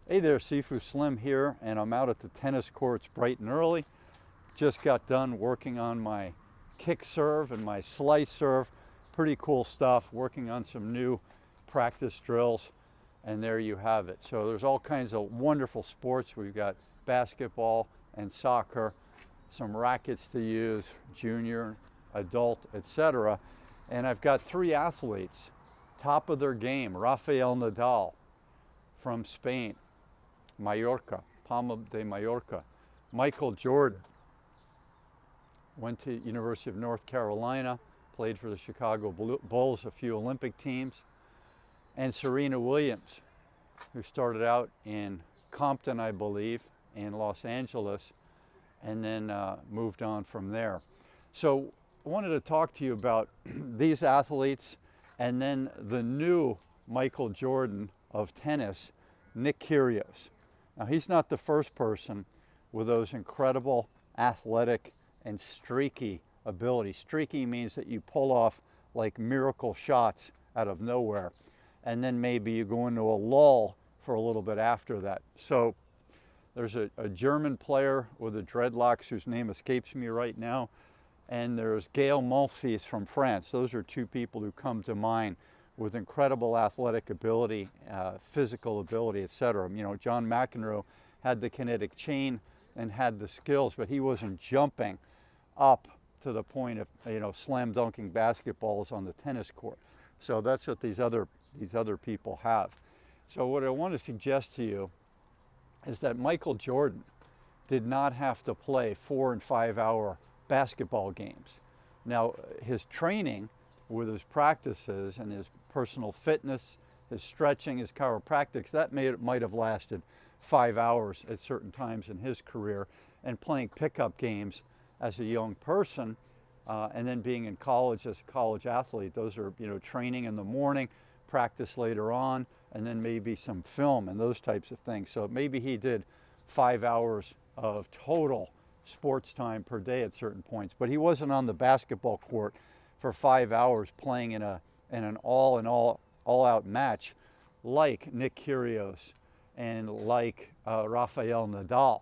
Hey there, Sifu Slim here, and I'm out at the tennis courts bright and early. Just got done working on my kick serve and my slice serve. Pretty cool stuff, working on some new practice drills, and there you have it. So there's all kinds of wonderful sports. We've got basketball and soccer, some rackets to use, junior, adult, etc. And I've got three athletes, top of their game. Rafael Nadal from Spain, Mallorca, Palma de Mallorca. Michael Jordan went to University of North Carolina, played for the Chicago Bulls, a few Olympic teams. And Serena Williams, who started out in Compton, I believe, in Los Angeles, and then moved on from there. So I wanted to talk to you about these athletes and then the new Michael Jordan of tennis, Nick Kyrgios. Now, he's not the first person with those incredible athletic and streaky abilities. Streaky means that you pull off like miracle shots out of nowhere, and then maybe you go into a lull for a little bit after that. So there's a German player with the dreadlocks whose name escapes me right now, and there's Gael Monfils from France. Those are two people who come to mind with incredible athletic ability, physical ability, etc. You know, John McEnroe had the kinetic chain and had the skills, but he wasn't jumping up to the point of, you know, slam dunking basketballs on the tennis court. So that's what these other people have. So what I want to suggest to you is that Michael Jordan did not have to play 4 and 5 hour basketball games. Now, his training with his practices and his personal fitness, his stretching, his chiropractics, that might have lasted 5 hours at certain times in his career, and playing pickup games as a young person, and then being in college as a college athlete. Those are, you know, training in the morning, practice later on, and then maybe some film and those types of things. So maybe he did 5 hours of total sports time per day at certain points, but he wasn't on the basketball court for 5 hours playing in an all-out match like Nick Kyrgios and like Rafael Nadal.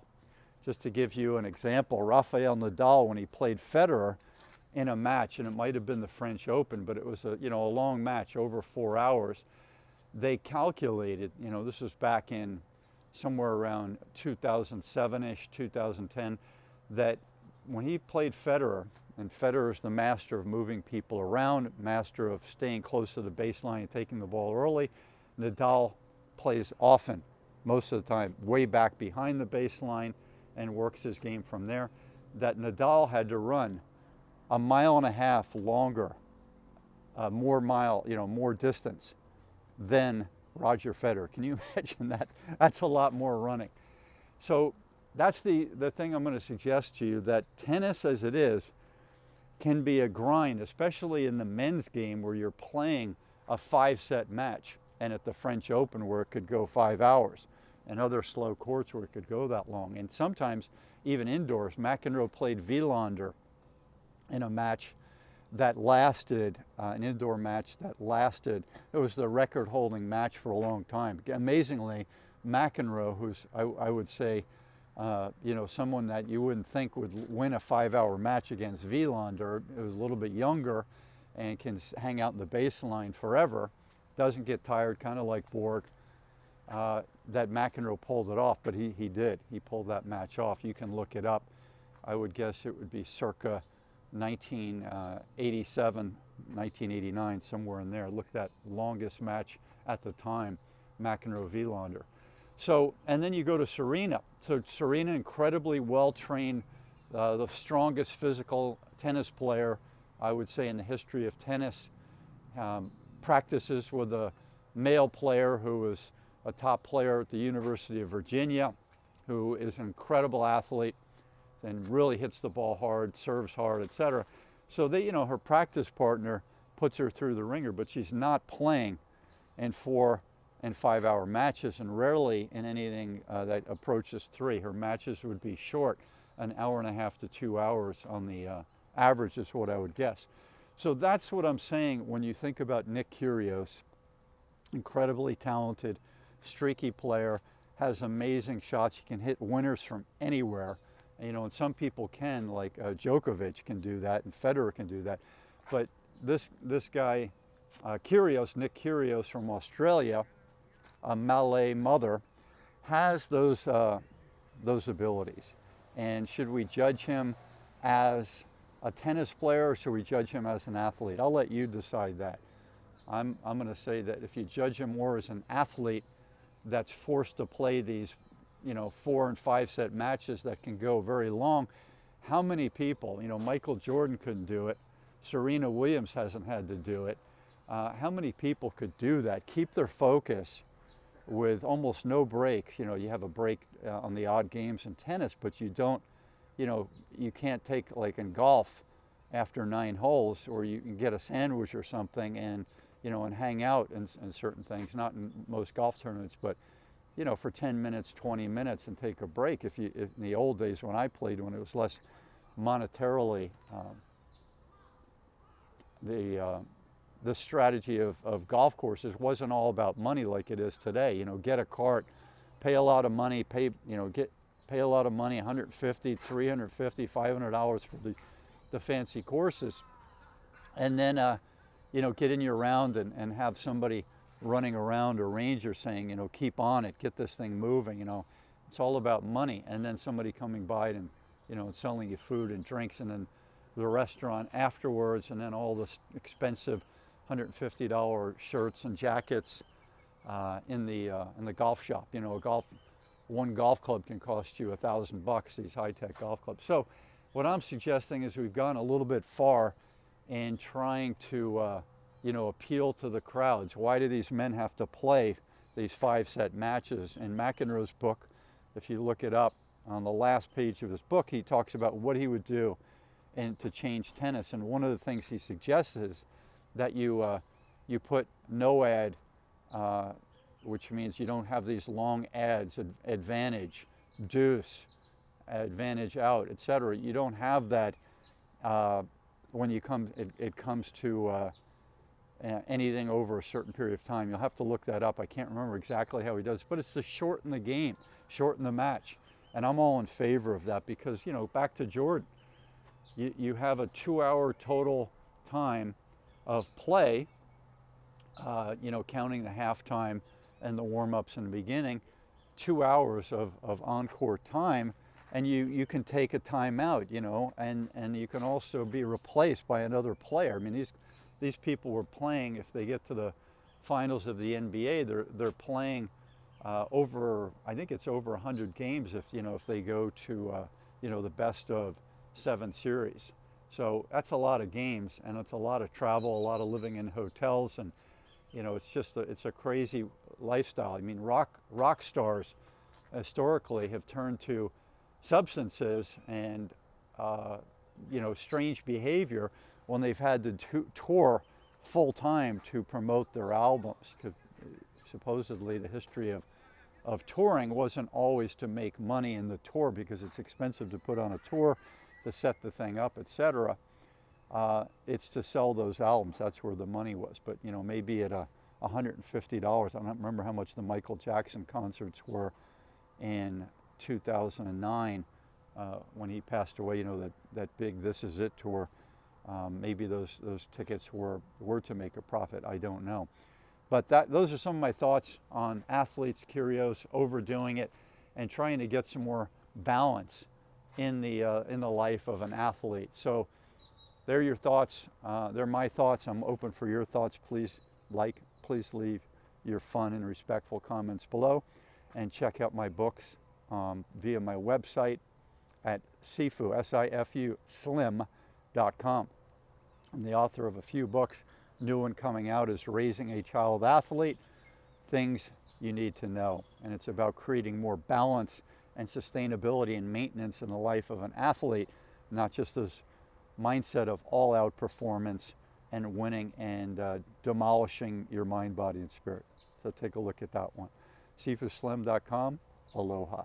Just to give you an example, Rafael Nadal, when he played Federer in a match, and it might have been the French Open, but it was a long match over 4 hours. They calculated, this was back in somewhere around 2007-ish, 2010, that when he played Federer, and Federer is the master of moving people around, master of staying close to the baseline and taking the ball early, Nadal plays often, most of the time, way back behind the baseline and works his game from there, that Nadal had to run 1.5 miles longer, more distance than Roger Federer. Can you imagine that? That's a lot more running. So that's the thing I'm going to suggest to you, that tennis as it is can be a grind, especially in the men's game where you're playing a 5-set match, and at the French Open where it could go 5 hours, and other slow courts where it could go that long. And sometimes even indoors. McEnroe played Wielander in a match that lasted, an indoor match that lasted, it was the record-holding match for a long time. Amazingly, McEnroe, who's, I would say, someone that you wouldn't think would win a 5-hour match against Wielander, who's a little bit younger and can hang out in the baseline forever, doesn't get tired, kind of like Borg, that McEnroe pulled it off, but he did. He pulled that match off. You can look it up. I would guess it would be circa 1987, 1989, somewhere in there. Look, that longest match at the time, McEnroe-Wielander. So, and then you go to Serena. So Serena, incredibly well-trained, the strongest physical tennis player, I would say, in the history of tennis. Practices with a male player who was a top player at the University of Virginia, who is an incredible athlete and really hits the ball hard, serves hard, etc. So they, her practice partner puts her through the ringer, but she's not playing in 4 and 5 hour matches, and rarely in anything that approaches 3. Her matches would be short, 1.5 hours to 2 hours on the average is what I would guess. So that's what I'm saying when you think about Nick Kyrgios, incredibly talented, streaky player, has amazing shots. He can hit winners from anywhere. And some people can, like Djokovic can do that, and Federer can do that. But this guy, Nick Kyrgios from Australia, a Malay mother, has those abilities. And should we judge him as a tennis player, or should we judge him as an athlete? I'll let you decide that. I'm going to say that if you judge him more as an athlete that's forced to play these 4 and 5 set matches that can go very long, how many people, Michael Jordan couldn't do it, Serena Williams hasn't had to do it, how many people could do that, keep their focus with almost no breaks? You have a break on the odd games in tennis, but you don't, you can't take, like in golf, after 9 holes, or you can get a sandwich or something and hang out and certain things, not in most golf tournaments, but for 10 minutes, 20 minutes and take a break. If in the old days when I played, when it was less monetarily, the strategy of golf courses wasn't all about money like it is today. Get a cart, pay a lot of money, pay a lot of money, $150, $350, $500 for the fancy courses, and then get in your round and have somebody running around, a ranger saying, keep on it, get this thing moving. It's all about money, and then somebody coming by and and selling you food and drinks, and then the restaurant afterwards, and then all this expensive $150 shirts and jackets in the golf shop. One golf club can cost you $1,000, these high-tech golf clubs. So what I'm suggesting is we've gone a little bit far in trying to appeal to the crowds. Why do these men have to play these 5-set matches? In McEnroe's book, if you look it up, on the last page of his book, he talks about what he would do to change tennis. And one of the things he suggests is that you put no ad, which means you don't have these long ads, advantage, deuce, advantage out, etc. You don't have that when it comes to anything over a certain period of time. You'll have to look that up. I can't remember exactly how he does it, but it's to shorten the game, shorten the match. And I'm all in favor of that because, back to Jordan, you have a 2-hour total time of play, counting the halftime and the warm-ups in the beginning, 2 hours of on-court time, and you can take a timeout, and you can also be replaced by another player. I mean, these people were playing, if they get to the finals of the NBA, they're playing over, I think it's over 100 games if they go to the best of 7 series. So that's a lot of games, and it's a lot of travel, a lot of living in hotels, and it's a crazy lifestyle. I mean, rock stars historically have turned to substances and strange behavior when they've had to tour full time to promote their albums. Because supposedly the history of touring wasn't always to make money in the tour, because it's expensive to put on a tour, to set the thing up, etc. It's to sell those albums. That's where the money was. But maybe at $150. I don't remember how much the Michael Jackson concerts were in 2009 when he passed away. That big "This Is It" tour. Maybe those tickets were to make a profit. I don't know. But those are some of my thoughts on athletes, Kyrgios, overdoing it, and trying to get some more balance in the life of an athlete. So they're your thoughts. They're my thoughts. I'm open for your thoughts. Please leave your fun and respectful comments below, and check out my books via my website at Sifu, S-I-F-U, slim.com. I'm the author of a few books. New one coming out is Raising a Child Athlete, Things You Need to Know. And it's about creating more balance and sustainability and maintenance in the life of an athlete, not just this mindset of all-out performance and winning and demolishing your mind, body, and spirit. So take a look at that one. SifuSlim.com. Aloha.